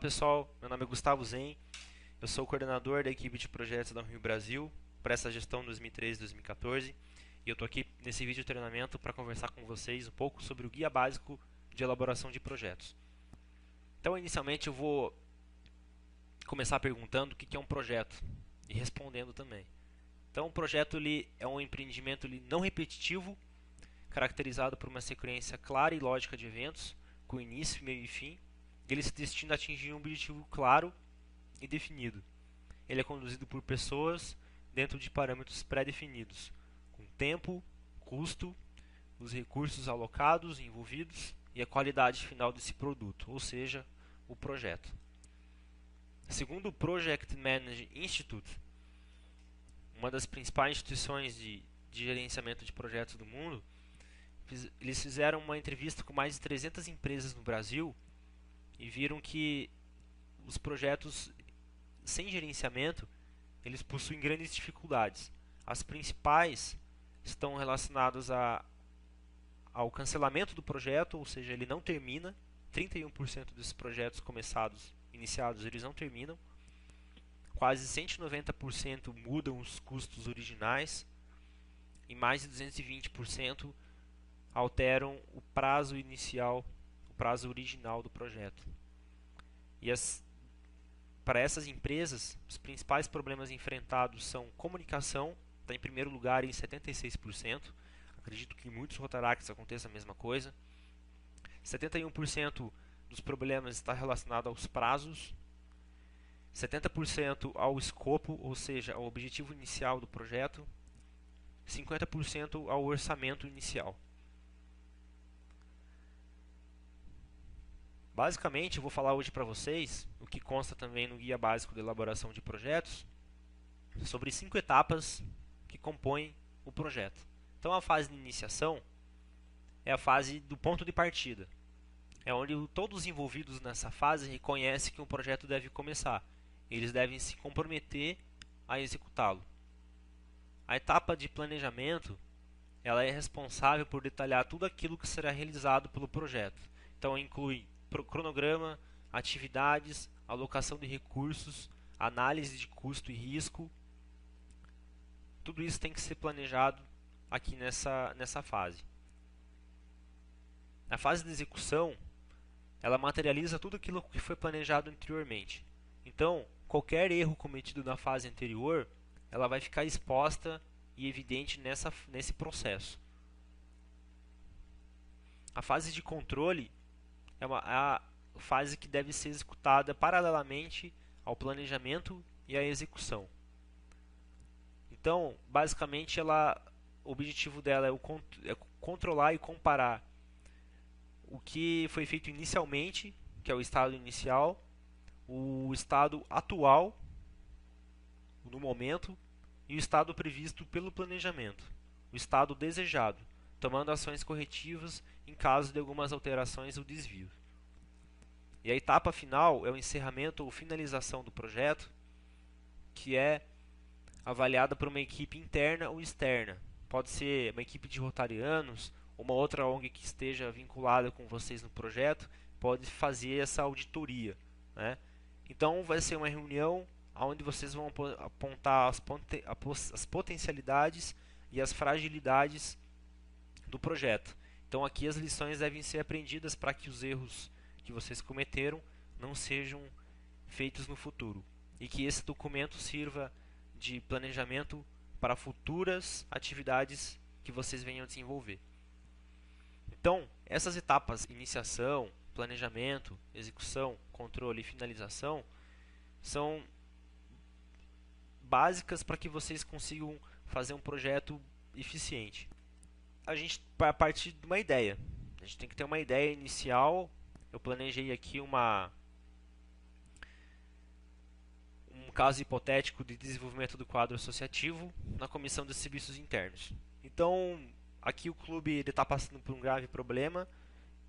pessoal, meu nome é Gustavo Zen, eu sou o coordenador da equipe de projetos da Rio Brasil para essa gestão 2013-2014 e eu estou aqui nesse vídeo de treinamento para conversar com vocês um pouco sobre o guia básico de elaboração de projetos. Então, inicialmente, eu vou começar perguntando o que é um projeto e respondendo também. Então, um projeto é um empreendimento não repetitivo, caracterizado por uma sequência clara e lógica de eventos, com início, meio e fim. Ele se destina a atingir um objetivo claro e definido. Ele é conduzido por pessoas dentro de parâmetros pré-definidos, com tempo, custo, os recursos alocados, envolvidos e a qualidade final desse produto, ou seja, o projeto. Segundo o Project Management Institute, uma das principais instituições de gerenciamento de projetos do mundo, eles fizeram uma entrevista com mais de 300 empresas no Brasil e viram que os projetos sem gerenciamento eles possuem grandes dificuldades. As principais estão relacionadas ao cancelamento do projeto, ou seja, ele não termina. 31% dos projetos iniciados, eles não terminam. Quase 190% mudam os custos originais e mais de 220% alteram o prazo inicial, o prazo original do projeto. E para essas empresas, os principais problemas enfrentados são comunicação, está em primeiro lugar em 76%. Acredito que em muitos Rotaracts aconteça a mesma coisa. 71% dos problemas está relacionado aos prazos. 70% ao escopo, ou seja, ao objetivo inicial do projeto. 50% ao orçamento inicial. Basicamente, eu vou falar hoje para vocês, o que consta também no Guia Básico de Elaboração de Projetos, sobre 5 etapas que compõem o projeto. Então, a fase de iniciação é a fase do ponto de partida. É onde todos os envolvidos nessa fase reconhecem que um projeto deve começar. Eles devem se comprometer a executá-lo. A etapa de planejamento, ela é responsável por detalhar tudo aquilo que será realizado pelo projeto. Então, inclui cronograma, atividades, alocação de recursos, análise de custo e risco. Tudo isso tem que ser planejado aqui nessa fase. A fase de execução, ela materializa tudo aquilo que foi planejado anteriormente. Então, qualquer erro cometido na fase anterior, ela vai ficar exposta e evidente nesse processo. A fase de controle é a fase que deve ser executada paralelamente ao planejamento e à execução. Então, basicamente, o objetivo dela é controlar e comparar o que foi feito inicialmente, que é o estado inicial, o estado atual, no momento, e o estado previsto pelo planejamento, o estado desejado, tomando ações corretivas em caso de algumas alterações ou desvios. E a etapa final é o encerramento ou finalização do projeto, que é avaliada por uma equipe interna ou externa. Pode ser uma equipe de rotarianos, uma outra ONG que esteja vinculada com vocês no projeto, pode fazer essa auditoria, né? Então vai ser uma reunião onde vocês vão apontar as potencialidades e as fragilidades do projeto. Então aqui as lições devem ser aprendidas para que os erros que vocês cometeram não sejam feitos no futuro. E que esse documento sirva de planejamento para futuras atividades que vocês venham a desenvolver. Então, essas etapas, iniciação, planejamento, execução, controle e finalização, são básicas para que vocês consigam fazer um projeto eficiente. A gente vai partir de uma ideia. A gente tem que ter uma ideia inicial. Eu planejei aqui um caso hipotético de desenvolvimento do quadro associativo na comissão de serviços internos. Então, aqui o clube está passando por um grave problema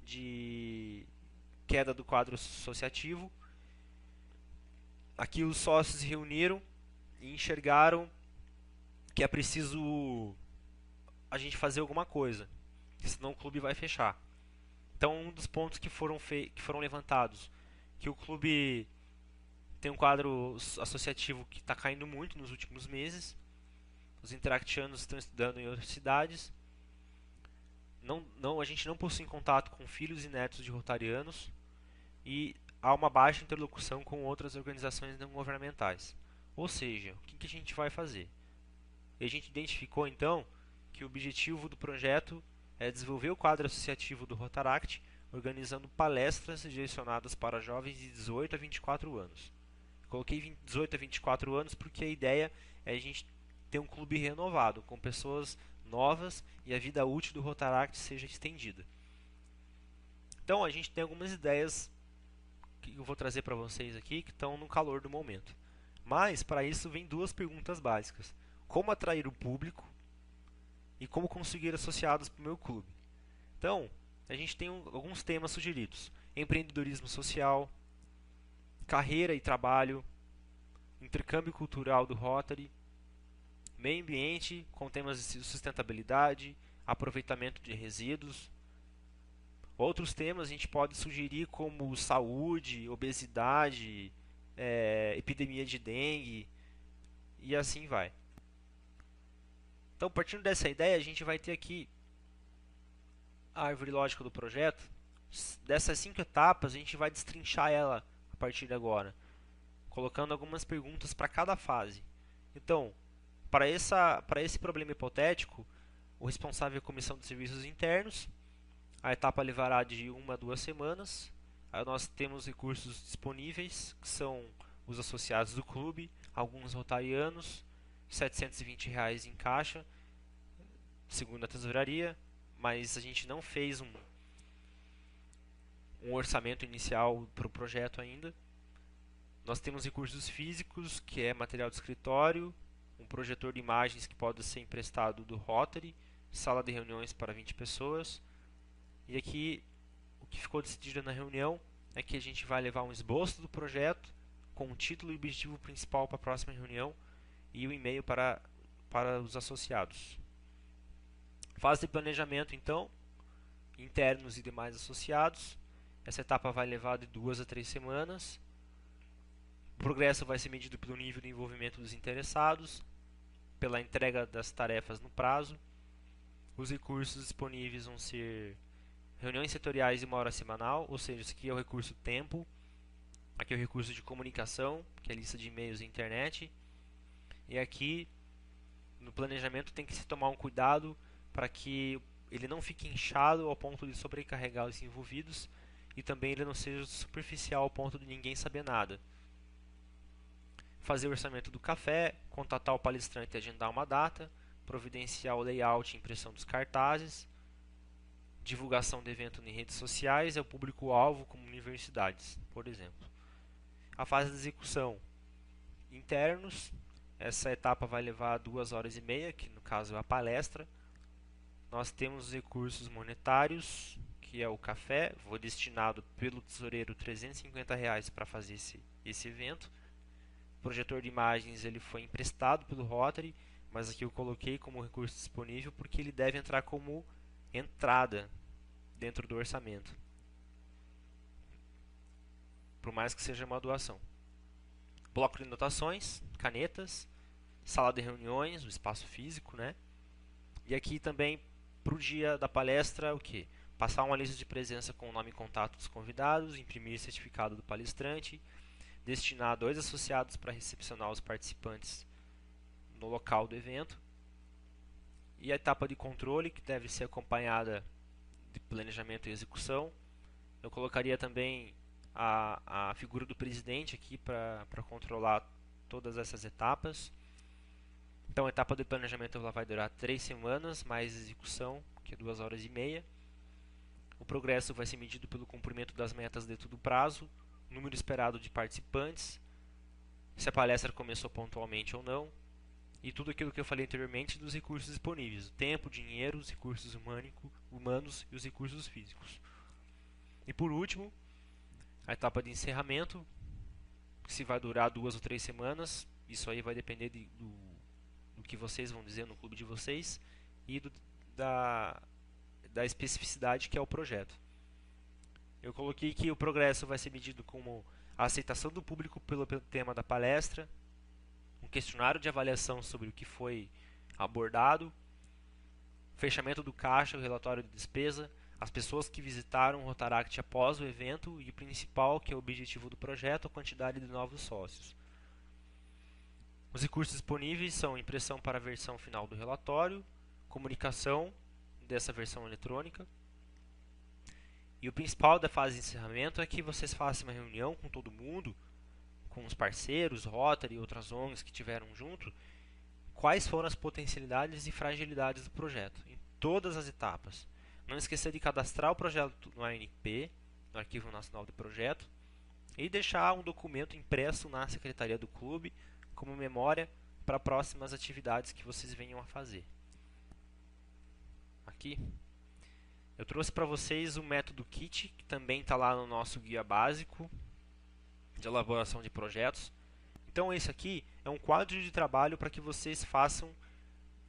de queda do quadro associativo. Aqui os sócios se reuniram e enxergaram que é preciso a gente fazer alguma coisa, senão o clube vai fechar. Então, um dos pontos que foram levantados que o clube tem um quadro associativo que está caindo muito nos últimos meses. Os interactianos estão estudando em outras cidades. A gente não possui contato com filhos e netos de rotarianos e há uma baixa interlocução com outras organizações não governamentais. Ou seja, o que a gente vai fazer? E a gente identificou então que o objetivo do projeto é desenvolver o quadro associativo do Rotaract, organizando palestras direcionadas para jovens de 18 a 24 anos. Coloquei 18 a 24 anos porque a ideia é a gente ter um clube renovado, com pessoas novas e a vida útil do Rotaract seja estendida. Então a gente tem algumas ideias que eu vou trazer para vocês aqui que estão no calor do momento. Mas para isso vem duas perguntas básicas: como atrair o público e como conseguir associados para o meu clube. Então a gente tem alguns temas sugeridos: empreendedorismo social, carreira e trabalho, intercâmbio cultural do Rotary, meio ambiente com temas de sustentabilidade, aproveitamento de resíduos. Outros temas a gente pode sugerir como saúde, obesidade, epidemia de dengue e assim vai. Então, partindo dessa ideia, a gente vai ter aqui a árvore lógica do projeto. Dessas 5 etapas, a gente vai destrinchar ela a partir de agora, colocando algumas perguntas para cada fase. Então, para esse problema hipotético, o responsável é a Comissão de Serviços Internos. A etapa levará de 1 a 2 semanas. Aí nós temos recursos disponíveis, que são os associados do clube, alguns rotarianos, R$ 720 em caixa, segundo a tesouraria, mas a gente não fez um orçamento inicial para o projeto ainda. Nós temos recursos físicos, que é material de escritório, um projetor de imagens que pode ser emprestado do Rotary, sala de reuniões para 20 pessoas. E aqui o que ficou decidido na reunião é que a gente vai levar um esboço do projeto com o título e objetivo principal para a próxima reunião e o e-mail para os associados. Fase de planejamento, então, internos e demais associados. Essa etapa vai levar de 2 a 3 semanas. O progresso vai ser medido pelo nível de envolvimento dos interessados, pela entrega das tarefas no prazo. Os recursos disponíveis vão ser reuniões setoriais de 1 hora semanal, ou seja, esse aqui é o recurso tempo. Aqui é o recurso de comunicação, que é a lista de e-mails e internet. E aqui, no planejamento, tem que se tomar um cuidado para que ele não fique inchado ao ponto de sobrecarregar os envolvidos e também ele não seja superficial ao ponto de ninguém saber nada. Fazer o orçamento do café, contatar o palestrante e agendar uma data, providenciar o layout e impressão dos cartazes, divulgação do evento em redes sociais, é o público-alvo como universidades, por exemplo. A fase de execução, internos, essa etapa vai levar 2 horas e meia, que no caso é a palestra. Nós temos os recursos monetários, que é o café, foi destinado pelo tesoureiro R$ 350 para fazer esse evento. O projetor de imagens ele foi emprestado pelo Rotary, mas aqui eu coloquei como recurso disponível porque ele deve entrar como entrada dentro do orçamento, por mais que seja uma doação. Bloco de anotações, canetas, sala de reuniões, o espaço físico, né? E aqui também para o dia da palestra, o que? Passar uma lista de presença com o nome e contato dos convidados, imprimir certificado do palestrante, destinar 2 associados para recepcionar os participantes no local do evento. E a etapa de controle, que deve ser acompanhada de planejamento e execução. Eu colocaria também a figura do presidente aqui para controlar todas essas etapas. Então a etapa de planejamento ela vai durar 3 semanas, mais execução, que é 2 horas e meia. O progresso vai ser medido pelo cumprimento das metas dentro do prazo, número esperado de participantes, se a palestra começou pontualmente ou não, e tudo aquilo que eu falei anteriormente dos recursos disponíveis: o tempo, o dinheiro, os recursos humanos e os recursos físicos. E por último, a etapa de encerramento, se vai durar 2 ou 3 semanas, isso aí vai depender do que vocês vão dizer no clube de vocês e da especificidade que é o projeto. Eu coloquei que o progresso vai ser medido como a aceitação do público pelo tema da palestra, um questionário de avaliação sobre o que foi abordado, fechamento do caixa, o relatório de despesa, as pessoas que visitaram o Rotaract após o evento e o principal, que é o objetivo do projeto, a quantidade de novos sócios. Os recursos disponíveis são impressão para a versão final do relatório, comunicação dessa versão eletrônica. E o principal da fase de encerramento é que vocês façam uma reunião com todo mundo, com os parceiros, Rotary e outras ONGs que tiveram junto, quais foram as potencialidades e fragilidades do projeto, em todas as etapas. Não esquecer de cadastrar o projeto no ANP, no Arquivo Nacional de Projeto, e deixar um documento impresso na secretaria do clube como memória para próximas atividades que vocês venham a fazer. Aqui eu trouxe para vocês o método KIT, que também está lá no nosso guia básico de elaboração de projetos. Então esse aqui é um quadro de trabalho para que vocês façam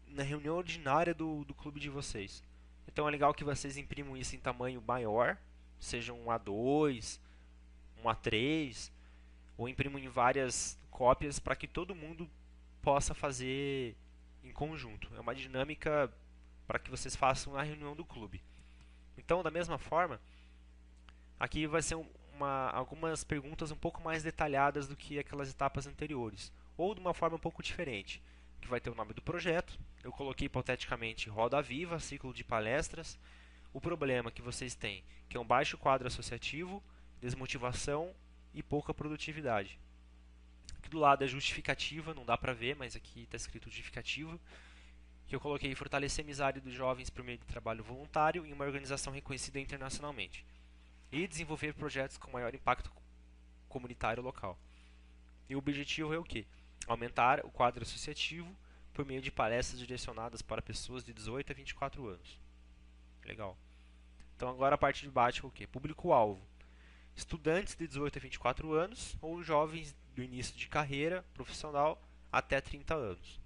na reunião ordinária do clube de vocês. Então é legal que vocês imprimam isso em tamanho maior, seja um A2, um A3, ou imprimam em várias cópias para que todo mundo possa fazer em conjunto. É uma dinâmica para que vocês façam na reunião do clube. Então, da mesma forma, aqui vai ser algumas perguntas um pouco mais detalhadas do que aquelas etapas anteriores, ou de uma forma um pouco diferente, que vai ter o nome do projeto. Eu coloquei hipoteticamente Roda Viva, ciclo de palestras. O problema que vocês têm, que é um baixo quadro associativo, desmotivação e pouca produtividade. Aqui do lado é justificativa, não dá para ver, mas aqui está escrito justificativa. Que eu coloquei fortalecer a amizade dos jovens por meio de trabalho voluntário em uma organização reconhecida internacionalmente. E desenvolver projetos com maior impacto comunitário local. E o objetivo é o quê? Aumentar o quadro associativo por meio de palestras direcionadas para pessoas de 18 a 24 anos. Legal. Então agora a parte de baixo é o quê? Público-alvo. Estudantes de 18 a 24 anos ou jovens do início de carreira profissional até 30 anos.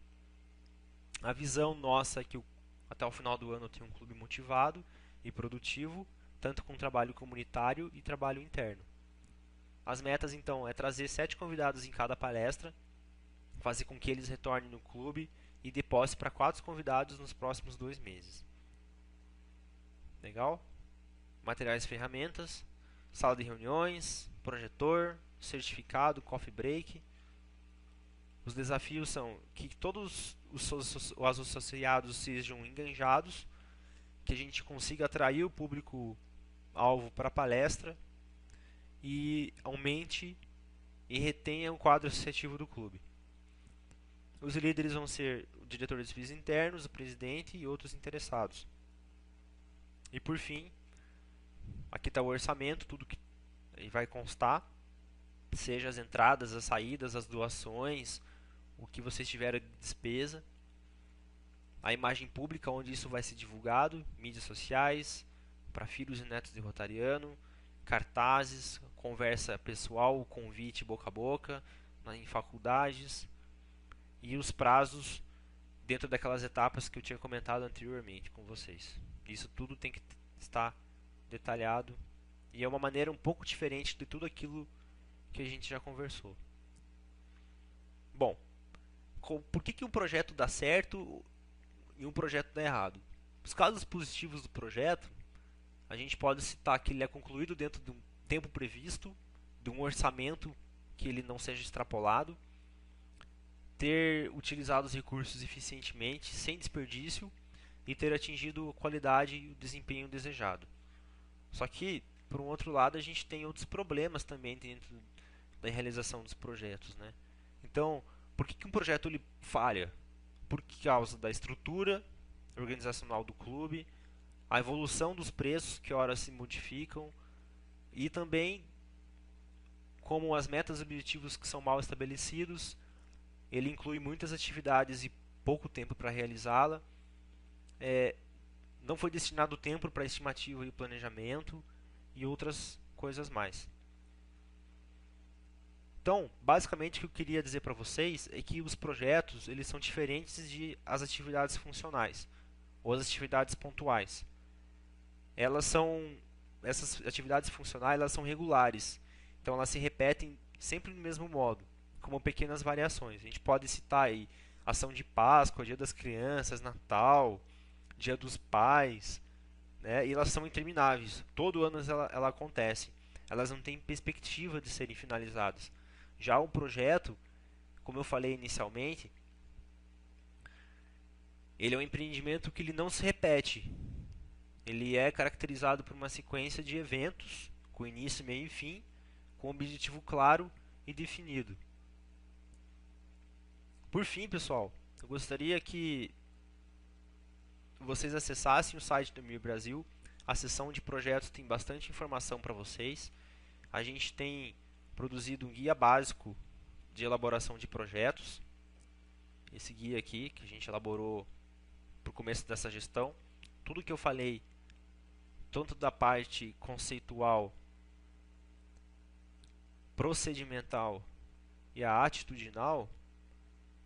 A visão nossa é que até o final do ano eu tenho um clube motivado e produtivo, tanto com trabalho comunitário e trabalho interno. As metas então é trazer 7 convidados em cada palestra, fazer com que eles retornem no clube e dê posse para 4 convidados nos próximos 2 meses. Legal? Materiais e ferramentas, sala de reuniões, projetor, certificado, coffee break. Os desafios são que todos os associados sejam engajados, que a gente consiga atrair o público-alvo para a palestra e aumente e retenha o quadro associativo do clube. Os líderes vão ser o diretor de serviços internos, o presidente e outros interessados. E por fim, aqui está o orçamento, tudo que vai constar, seja as entradas, as saídas, as doações, o que vocês tiverem de despesa, a imagem pública onde isso vai ser divulgado, mídias sociais, para filhos e netos de rotariano, cartazes, conversa pessoal, convite boca a boca, em faculdades, e os prazos dentro daquelas etapas que eu tinha comentado anteriormente com vocês. Isso tudo tem que estar detalhado e é uma maneira um pouco diferente de tudo aquilo que a gente já conversou. Bom, por que um projeto dá certo e um projeto dá errado? Os casos positivos do projeto, a gente pode citar que ele é concluído dentro de um tempo previsto, de um orçamento que ele não seja extrapolado, ter utilizado os recursos eficientemente, sem desperdício, e ter atingido a qualidade e o desempenho desejado. Só que, por um outro lado, a gente tem outros problemas também dentro da realização dos projetos, né? Então, por que um projeto ele falha? Por causa da estrutura organizacional do clube, a evolução dos preços que horas se modificam e também como as metas e objetivos que são mal estabelecidos, ele inclui muitas atividades e pouco tempo para realizá-la, não foi destinado tempo para estimativa e planejamento e outras coisas mais. Então, basicamente o que eu queria dizer para vocês é que os projetos eles são diferentes de as atividades funcionais ou as atividades pontuais. Elas são essas atividades funcionais elas são regulares, então elas se repetem sempre no mesmo modo, como pequenas variações. A gente pode citar aí ação de Páscoa, Dia das Crianças, Natal, Dia dos Pais, né? E elas são intermináveis. Todo ano ela acontece. Elas não têm perspectiva de serem finalizadas. Já um projeto, como eu falei inicialmente, ele é um empreendimento que ele não se repete. Ele é caracterizado por uma sequência de eventos, com início, meio e fim, com um objetivo claro e definido. Por fim, pessoal, eu gostaria que vocês acessassem o site do MIR Brasil. A seção de projetos tem bastante informação para vocês. A gente tem produzido um guia básico de elaboração de projetos. Esse guia aqui, que a gente elaborou para o começo dessa gestão. Tudo que eu falei, tanto da parte conceitual, procedimental e a atitudinal,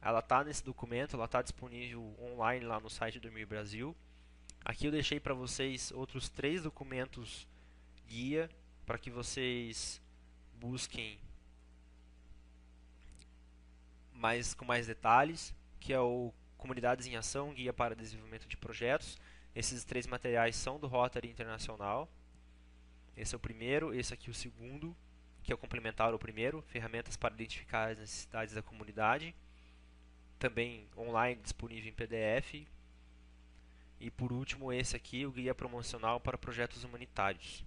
ela está nesse documento, ela está disponível online lá no site do MIR Brasil. Aqui eu deixei para vocês outros 3 documentos guia para que vocês busquem com mais detalhes, que é o Comunidades em Ação, Guia para Desenvolvimento de Projetos. Esses 3 materiais são do Rotary Internacional. Esse é o primeiro, esse aqui é o segundo, que é o complementar ao primeiro, Ferramentas para Identificar as Necessidades da Comunidade. Também online, disponível em PDF. E por último, esse aqui, o Guia Promocional para Projetos Humanitários.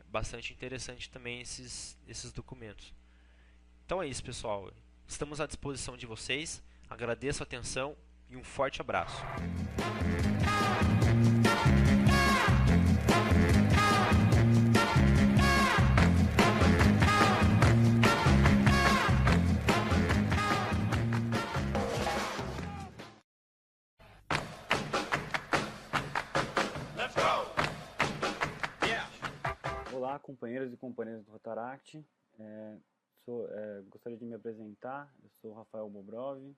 Bastante interessante também esses documentos. Então é isso, pessoal. Estamos à disposição de vocês. Agradeço a atenção e um forte abraço. Olá, companheiros e companheiras do Rotaract. Gostaria de me apresentar. Eu sou Rafael Bobrov,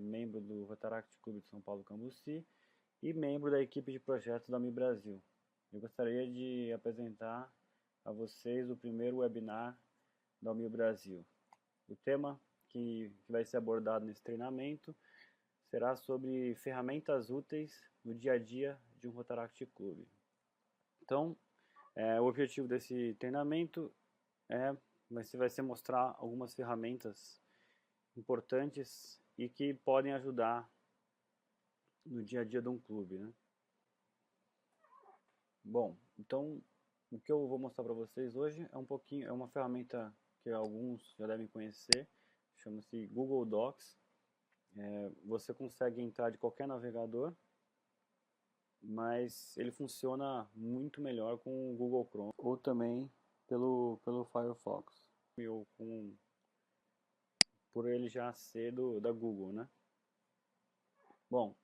membro do Rotaract Clube de São Paulo Cambuci e membro da equipe de projetos da MIR Brasil. Eu gostaria de apresentar a vocês o primeiro webinar da MIR Brasil. O tema que vai ser abordado nesse treinamento será sobre ferramentas úteis no dia a dia de um Rotaract Clube. Então, o objetivo desse treinamento vai ser mostrar algumas ferramentas importantes e que podem ajudar no dia a dia de um clube, né? Bom, então o que eu vou mostrar para vocês hoje é uma ferramenta que alguns já devem conhecer, chama-se Google Docs. Você consegue entrar de qualquer navegador, mas ele funciona muito melhor com o Google Chrome ou também pelo Firefox, por ele já ser da Google, né? Bom,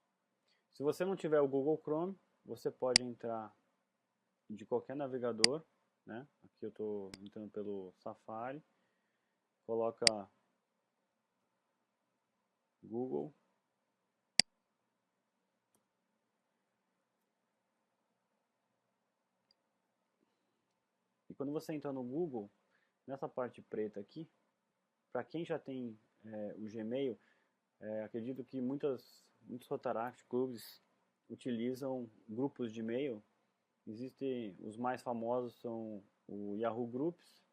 se você não tiver o Google Chrome, você pode entrar de qualquer navegador, né? Aqui eu estou entrando pelo Safari, coloca Google. E quando você entra no Google, nessa parte preta aqui, para quem já tem o Gmail, acredito que muitos Rotaract clubes utilizam grupos de e-mail. Existem os mais famosos, são o Yahoo Groups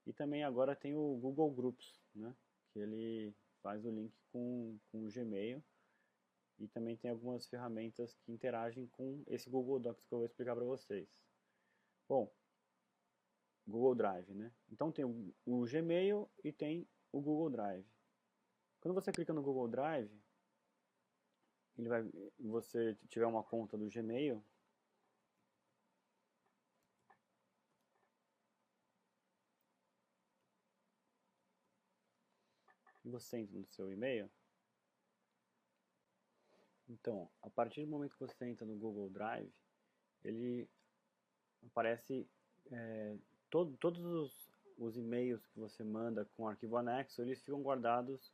e também agora tem o Google Groups, né? Que ele faz o link com o Gmail e também tem algumas ferramentas que interagem com esse Google Docs que eu vou explicar para vocês. Bom, Google Drive, né? Então tem o Gmail e tem o Google Drive. Quando você clica no Google Drive, você tiver uma conta do Gmail, e você entra no seu e-mail, então, a partir do momento que você entra no Google Drive, ele aparece todos os e-mails que você manda com arquivo anexo, eles ficam guardados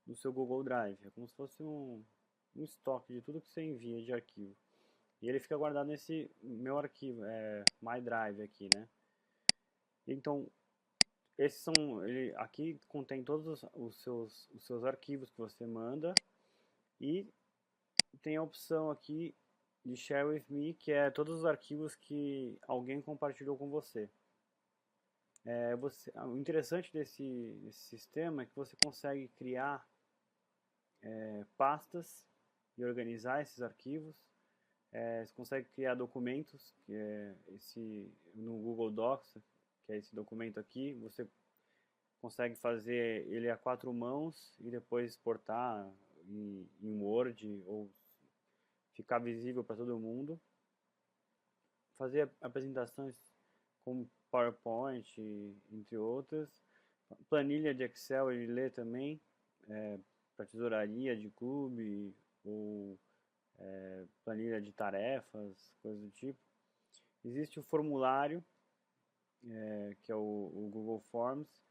no seu Google Drive. É como se fosse um estoque de tudo que você envia de arquivo. E ele fica guardado nesse meu arquivo, My Drive aqui, né? Então, esses são, ele aqui contém todos os seus arquivos que você manda, e tem a opção aqui de Share with Me, que é todos os arquivos que alguém compartilhou com você. O interessante desse sistema é que você consegue criar pastas e organizar esses arquivos. Você consegue criar documentos, que é no Google Docs, que é esse documento aqui. Você consegue fazer ele a 4 mãos e depois exportar em Word ou ficar visível para todo mundo. Fazer apresentações com PowerPoint, entre outras. Planilha de Excel ele lê também, para tesouraria de clube ou planilha de tarefas, coisas do tipo. Existe o formulário, que é o Google Forms,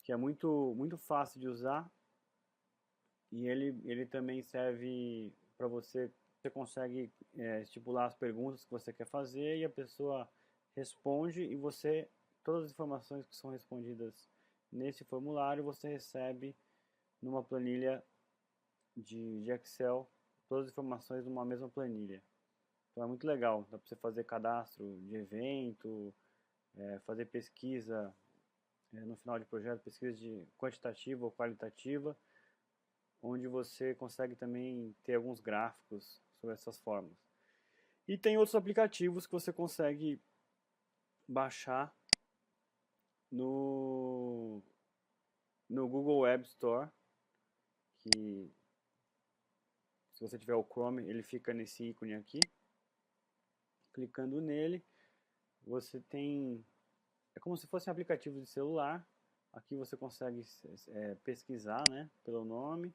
que é muito fácil de usar, e ele também serve para você consegue estipular as perguntas que você quer fazer e a pessoa responde, e todas as informações que são respondidas nesse formulário você recebe numa planilha de Excel, todas as informações numa mesma planilha. Então é muito legal, dá para você fazer cadastro de evento, fazer pesquisa no final de projeto, pesquisa de quantitativa ou qualitativa, onde você consegue também ter alguns gráficos sobre essas formas. E tem outros aplicativos que você consegue baixar no Google Web Store, que se você tiver o Chrome, ele fica nesse ícone aqui. Clicando nele, você tem... É como se fosse um aplicativo de celular. Aqui você consegue pesquisar, né, pelo nome,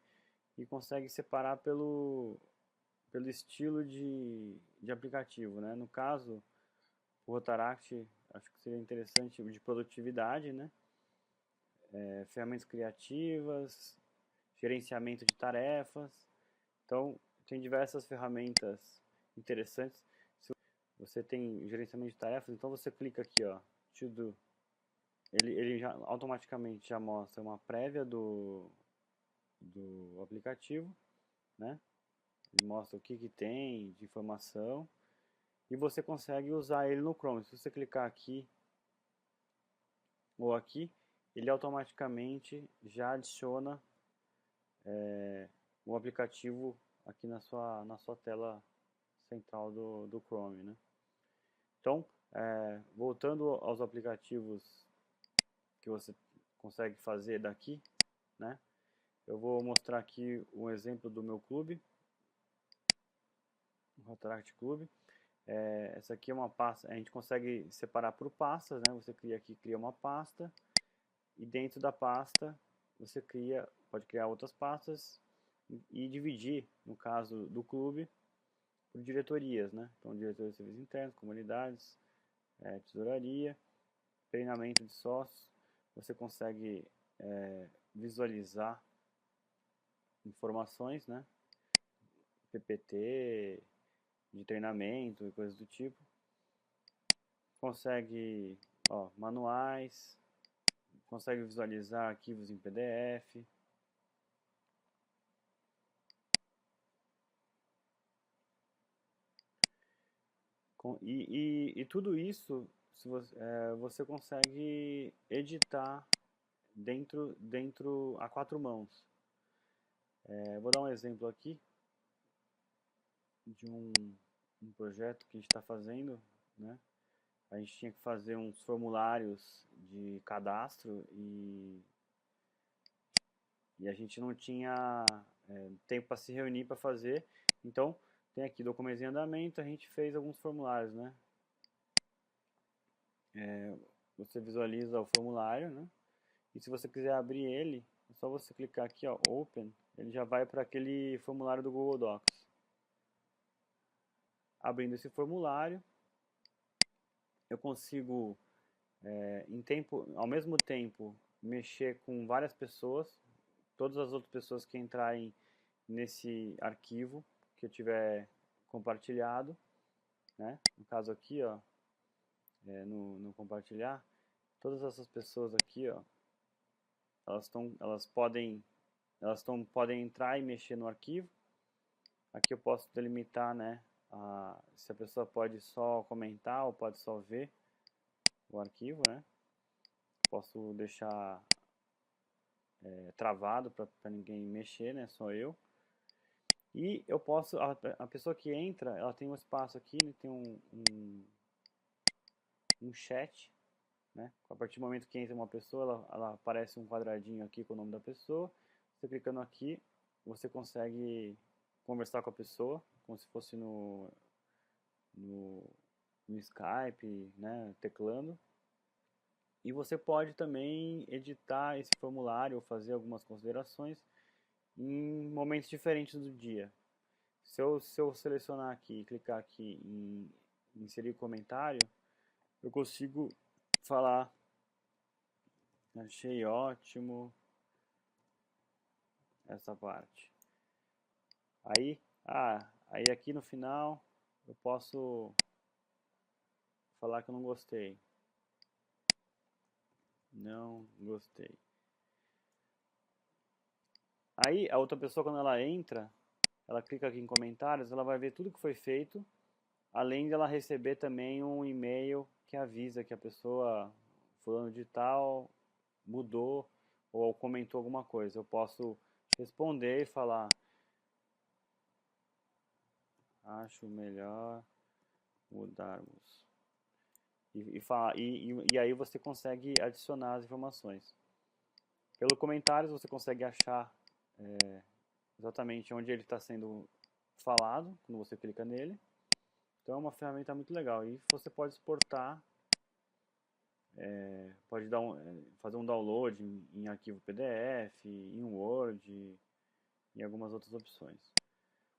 e consegue separar pelo estilo de aplicativo, né? No caso, o Rotaract, acho que seria interessante, de produtividade, né? Ferramentas criativas, gerenciamento de tarefas. Então, tem diversas ferramentas interessantes. Se você tem gerenciamento de tarefas, então você clica aqui, ó, To Do. Ele já automaticamente já mostra uma prévia do aplicativo, né? Ele mostra o que tem de informação e você consegue usar ele no Chrome. Se você clicar aqui ou aqui, ele automaticamente já adiciona o aplicativo aqui na sua tela central do Chrome, né? Então, voltando aos aplicativos que você consegue fazer daqui, né? Eu vou mostrar aqui um exemplo do meu clube, o Rotaract Clube. Essa aqui é uma pasta, a gente consegue separar por pastas, né? Você cria uma pasta, e dentro da pasta você pode criar outras pastas e dividir, no caso do clube, por diretorias, né? Então, diretoria de serviços internos, comunidades, tesouraria, treinamento de sócios. Você consegue visualizar informações, né? PPT, de treinamento e coisas do tipo. Consegue, manuais, consegue visualizar arquivos em PDF. E tudo isso você consegue editar dentro a 4 mãos. Vou dar um exemplo aqui de um projeto que a gente está fazendo, né? A gente tinha que fazer uns formulários de cadastro e a gente não tinha tempo para se reunir para fazer. Então, tem aqui documentos em andamento, a gente fez alguns formulários, né? Você visualiza o formulário, né? E se você quiser abrir ele, é só você clicar aqui, ó, Open, ele já vai para aquele formulário do Google Docs. Abrindo esse formulário, eu consigo, ao mesmo tempo, mexer com várias pessoas, todas as outras pessoas que entrarem nesse arquivo que eu tiver compartilhado, né? No caso aqui, ó, no compartilhar, todas essas pessoas aqui, ó, podem entrar e mexer no arquivo. Aqui eu posso delimitar, né, se a pessoa pode só comentar ou pode só ver o arquivo, né? Posso deixar travado para ninguém mexer, né? Só eu. E eu posso, a pessoa que entra, ela tem um espaço aqui, né, tem um chat, né? A partir do momento que entra uma pessoa, ela aparece um quadradinho aqui com o nome da pessoa. Você clicando aqui, você consegue conversar com a pessoa, como se fosse no Skype, né, teclando. E você pode também editar esse formulário ou fazer algumas considerações em momentos diferentes do dia. Se eu selecionar aqui e clicar aqui em inserir comentário, eu consigo falar: achei ótimo essa parte. Aí aqui no final eu posso falar que eu não gostei. Não gostei. Aí a outra pessoa, quando ela entra, ela clica aqui em comentários, ela vai ver tudo que foi feito, além de ela receber também um e-mail que avisa que a pessoa fulano de tal mudou ou comentou alguma coisa. Eu posso responder e falar: acho melhor mudarmos. E aí você consegue adicionar as informações. Pelo comentários você consegue achar exatamente onde ele está sendo falado, quando você clica nele. Então é uma ferramenta muito legal. E você pode exportar, pode fazer um download em arquivo PDF, em Word, e algumas outras opções.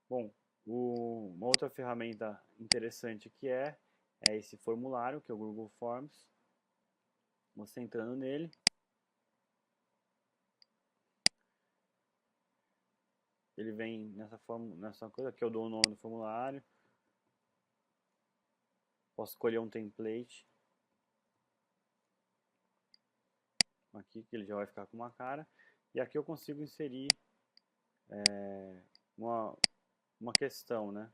Bom, uma outra ferramenta interessante que é esse formulário, que é o Google Forms. Você entrando nele, ele vem nessa coisa que eu dou o nome do formulário. Posso escolher um template aqui, que ele já vai ficar com uma cara. E aqui eu consigo inserir uma questão, né?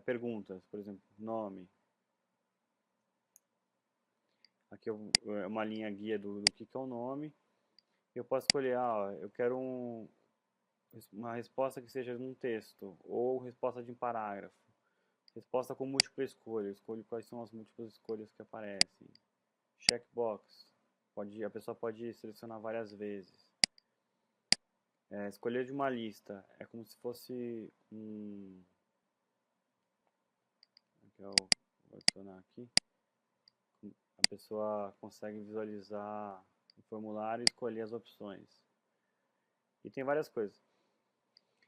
Perguntas, por exemplo, nome. Aqui é uma linha guia do que é o nome. Eu posso escolher, eu quero uma resposta que seja num texto, ou resposta de um parágrafo. Resposta com múltipla escolha. Eu escolho quais são as múltiplas escolhas que aparecem. Checkbox. A pessoa pode selecionar várias vezes. Escolher de uma lista. É como se fosse eu vou adicionar aqui. A pessoa consegue visualizar o formulário e escolher as opções. E tem várias coisas.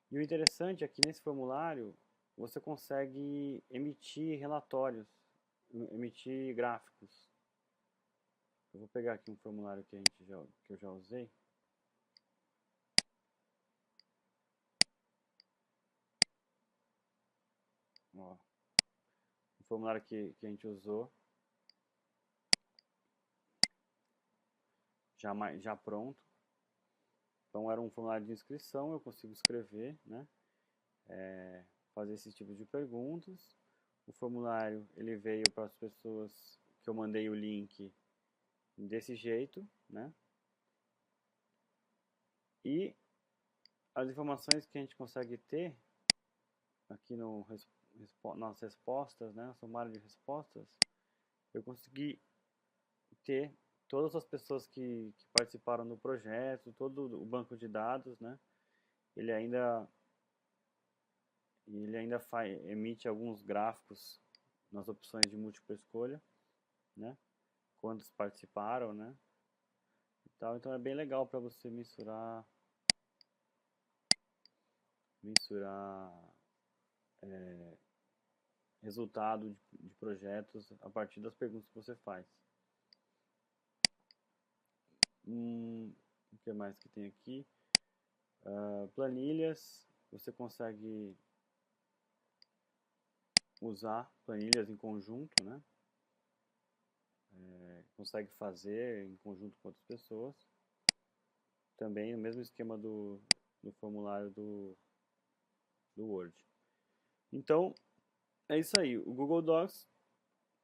E o interessante é que nesse formulário você consegue emitir relatórios, emitir gráficos. Eu vou pegar aqui um formulário que eu já usei. Ó, um formulário que a gente usou, já pronto. Então era um formulário de inscrição, eu consigo escrever, né? Fazer esse tipo de perguntas. O formulário ele veio para as pessoas que eu mandei o link desse jeito, né? E as informações que a gente consegue ter aqui nas respostas, né? Sumário de respostas, eu consegui ter todas as pessoas que participaram do projeto, todo o banco de dados, né? Ele ainda emite alguns gráficos nas opções de múltipla escolha, né? Quantos participaram, né? E tal. Então é bem legal para você mensurar resultado de projetos a partir das perguntas que você faz. O que mais que tem aqui? Planilhas, você consegue usar planilhas em conjunto, né? Consegue fazer em conjunto com outras pessoas. Também o mesmo esquema do formulário do Word. Então, é isso aí. O Google Docs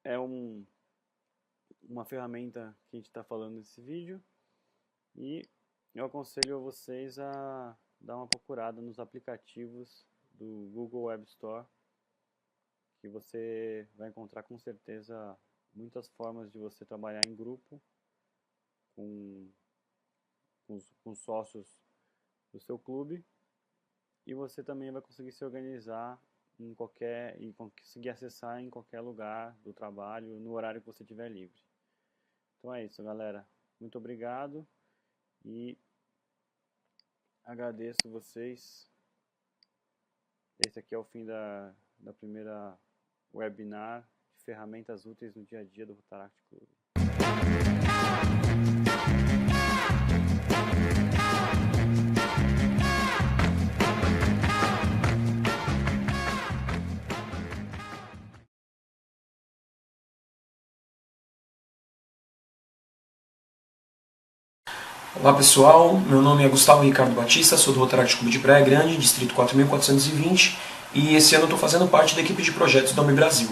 é uma ferramenta que a gente está falando nesse vídeo. E eu aconselho a vocês a dar uma procurada nos aplicativos do Google Web Store, que você vai encontrar com certeza muitas formas de você trabalhar em grupo com sócios do seu clube, e você também vai conseguir se organizar e conseguir acessar em qualquer lugar do trabalho, no horário que você tiver livre. Então é isso, galera. Muito obrigado e agradeço vocês. Esse aqui é o fim da primeira webinar de ferramentas úteis no dia a dia do Rotaract Clube. Olá pessoal, meu nome é Gustavo Ricardo Batista, sou do Rotaract Clube de Praia Grande, distrito 4420, e esse ano estou fazendo parte da equipe de projetos da OMI Brasil.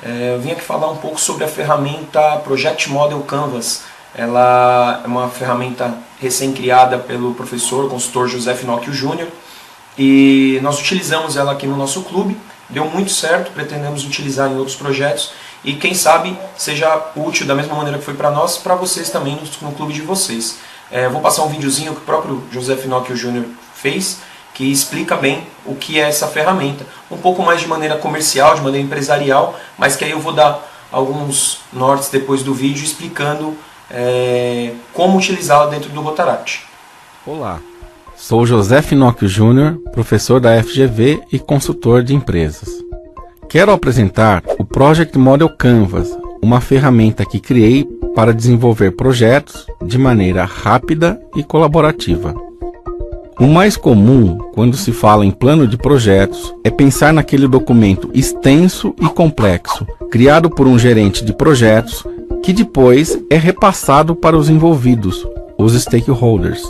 Eu vim aqui falar um pouco sobre a ferramenta Project Model Canvas. Ela é uma ferramenta recém-criada pelo professor, consultor José Finocchio Júnior, e nós utilizamos ela aqui no nosso clube, deu muito certo, pretendemos utilizar em outros projetos, e quem sabe seja útil da mesma maneira que foi para nós, para vocês também no clube de vocês. Vou passar um videozinho que o próprio José Finocchio Júnior fez, que explica bem o que é essa ferramenta. Um pouco mais de maneira comercial, de maneira empresarial, mas que aí eu vou dar alguns nortes depois do vídeo explicando como utilizá-la dentro do Rotaract. Olá, sou José Finocchio Júnior, professor da FGV e consultor de empresas. Quero apresentar o Project Model Canvas, uma ferramenta que criei para desenvolver projetos de maneira rápida e colaborativa. O mais comum, quando se fala em plano de projetos, é pensar naquele documento extenso e complexo, criado por um gerente de projetos, que depois é repassado para os envolvidos, os stakeholders.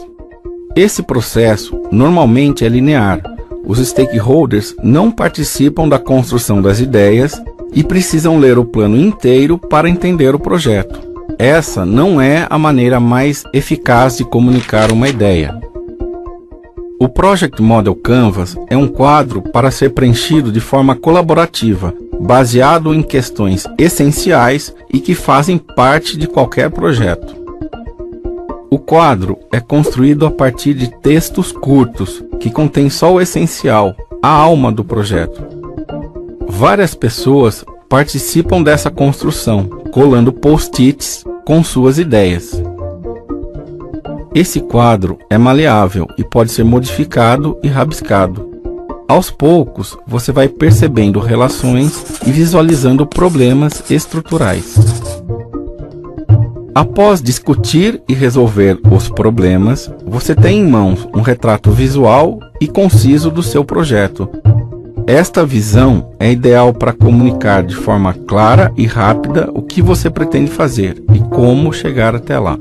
Esse processo normalmente é linear. Os stakeholders não participam da construção das ideias e precisam ler o plano inteiro para entender o projeto. Essa não é a maneira mais eficaz de comunicar uma ideia. O Project Model Canvas é um quadro para ser preenchido de forma colaborativa, baseado em questões essenciais e que fazem parte de qualquer projeto. O quadro é construído a partir de textos curtos, que contêm só o essencial, a alma do projeto. Várias pessoas participam dessa construção, colando post-its com suas ideias. Esse quadro é maleável e pode ser modificado e rabiscado. Aos poucos, você vai percebendo relações e visualizando problemas estruturais. Após discutir e resolver os problemas, você tem em mãos um retrato visual e conciso do seu projeto. Esta visão é ideal para comunicar de forma clara e rápida o que você pretende fazer e como chegar até lá.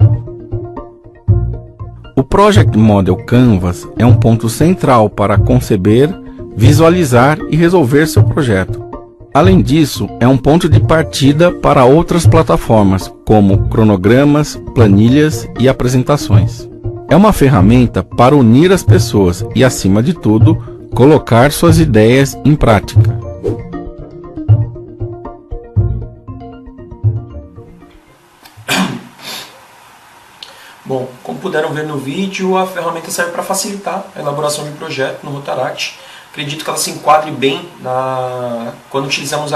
O Project Model Canvas é um ponto central para conceber, visualizar e resolver seu projeto. Além disso, é um ponto de partida para outras plataformas, como cronogramas, planilhas e apresentações. É uma ferramenta para unir as pessoas e, acima de tudo, colocar suas ideias em prática. Bom, como puderam ver no vídeo, a ferramenta serve para facilitar a elaboração de um projeto no Rotaract. Acredito que ela se enquadre bem quando utilizamos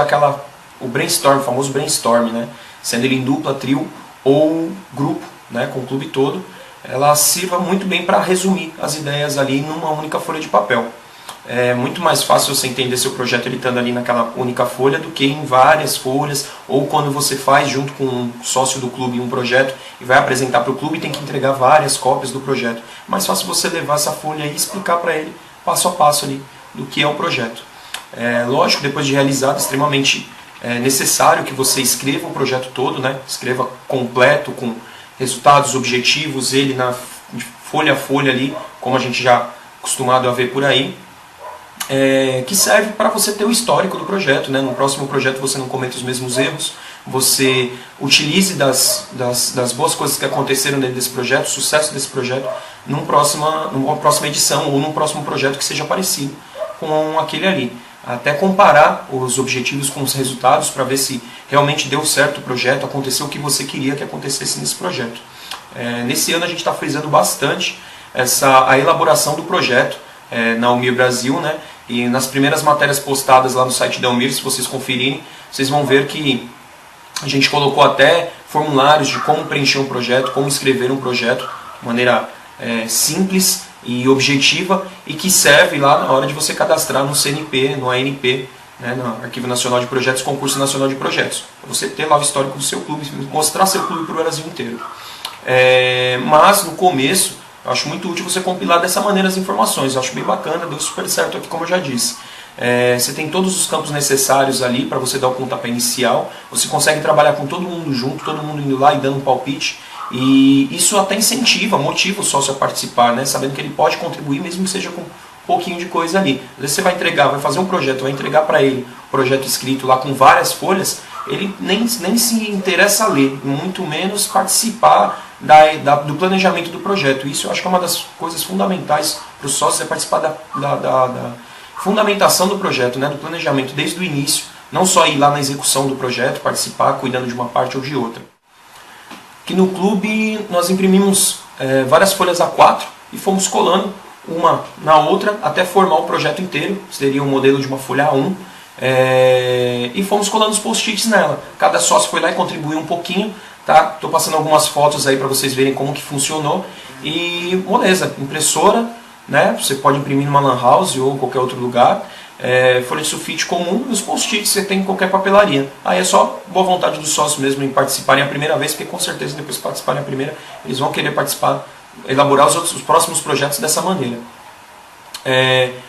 o brainstorm, o famoso brainstorm, né? Sendo ele em dupla, trio ou grupo, né? Com o clube todo. Ela sirva muito bem para resumir as ideias ali numa única folha de papel. É muito mais fácil você entender seu projeto ele estando ali naquela única folha do que em várias folhas, ou quando você faz junto com um sócio do clube um projeto e vai apresentar para o clube e tem que entregar várias cópias do projeto. É mais fácil você levar essa folha e explicar para ele passo a passo ali do que é o projeto. Lógico, depois de realizado, extremamente necessário que você escreva o projeto todo, né? Escreva completo, com resultados, objetivos, ele na folha a folha ali, como a gente já acostumado a ver por aí, que serve para você ter o histórico do projeto, né? No próximo projeto você não cometa os mesmos erros, você utilize das boas coisas que aconteceram dentro desse projeto, o sucesso desse projeto, numa próxima edição ou num próximo projeto que seja parecido com aquele ali. Até comparar os objetivos com os resultados para ver se realmente deu certo o projeto, aconteceu o que você queria que acontecesse nesse projeto. Nesse ano a gente está frisando bastante a elaboração do projeto na Almir Brasil, né? E nas primeiras matérias postadas lá no site da Almir, se vocês conferirem, vocês vão ver que a gente colocou até formulários de como preencher um projeto, como escrever um projeto de maneira simples e objetiva, e que serve lá na hora de você cadastrar no CNP, no ANP, né, no Arquivo Nacional de Projetos, Concurso Nacional de Projetos. Para você ter lá o histórico do seu clube, mostrar seu clube para o Brasil inteiro. Mas no começo, eu acho muito útil você compilar dessa maneira as informações. Eu acho bem bacana, deu super certo aqui, como eu já disse. Você tem todos os campos necessários ali para você dar o pontapé inicial. Você consegue trabalhar com todo mundo junto, todo mundo indo lá e dando um palpite. E isso até incentiva, motiva o sócio a participar, né? Sabendo que ele pode contribuir, mesmo que seja com um pouquinho de coisa ali. Às vezes você vai entregar, vai fazer um projeto, vai entregar para ele um projeto escrito lá com várias folhas, ele nem se interessa a ler, muito menos participar do planejamento do projeto. Isso eu acho que é uma das coisas fundamentais para o sócio, é participar da fundamentação do projeto, né? Do planejamento desde o início, não só ir lá na execução do projeto, participar, cuidando de uma parte ou de outra. Aqui no clube nós imprimimos várias folhas A4 e fomos colando uma na outra até formar o projeto inteiro. Seria um modelo de uma folha A1. E fomos colando os post-its nela. Cada sócio foi lá e contribuiu um pouquinho. Tá? Estou passando algumas fotos aí para vocês verem como que funcionou. E moleza, impressora, né? Você pode imprimir numa lan house ou qualquer outro lugar. Folha de sulfite comum, e os post-its você tem em qualquer papelaria. Aí é só boa vontade dos sócios mesmo em participarem a primeira vez, porque com certeza depois que participarem a primeira, eles vão querer participar, elaborar os próximos projetos dessa maneira.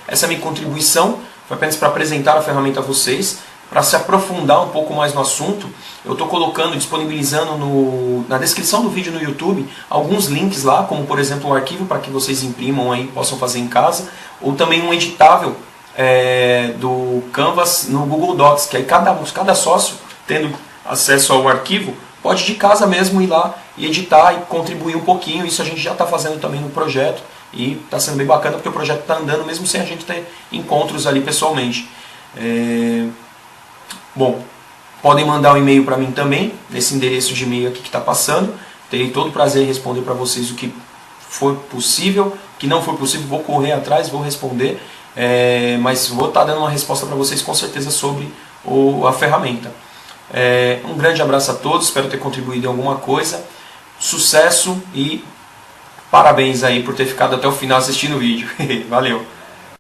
Essa é a minha contribuição, foi apenas para apresentar a ferramenta a vocês. Para se aprofundar um pouco mais no assunto, eu estou disponibilizando na descrição do vídeo no YouTube alguns links lá, como por exemplo um arquivo para que vocês imprimam aí, possam fazer em casa, ou também um editável do Canvas no Google Docs, que aí cada sócio, tendo acesso ao arquivo, pode de casa mesmo ir lá e editar e contribuir um pouquinho. Isso a gente já está fazendo também no projeto e está sendo bem bacana, porque o projeto está andando mesmo sem a gente ter encontros ali pessoalmente. Bom, podem mandar um e-mail para mim também, nesse endereço de e-mail aqui que está passando. Terei todo o prazer em responder para vocês o que for possível. O que não for possível, vou correr atrás, vou responder. Mas vou estar dando uma resposta para vocês com certeza sobre a ferramenta. Um grande abraço a todos, espero ter contribuído em alguma coisa. Sucesso e parabéns aí por ter ficado até o final assistindo o vídeo. Valeu!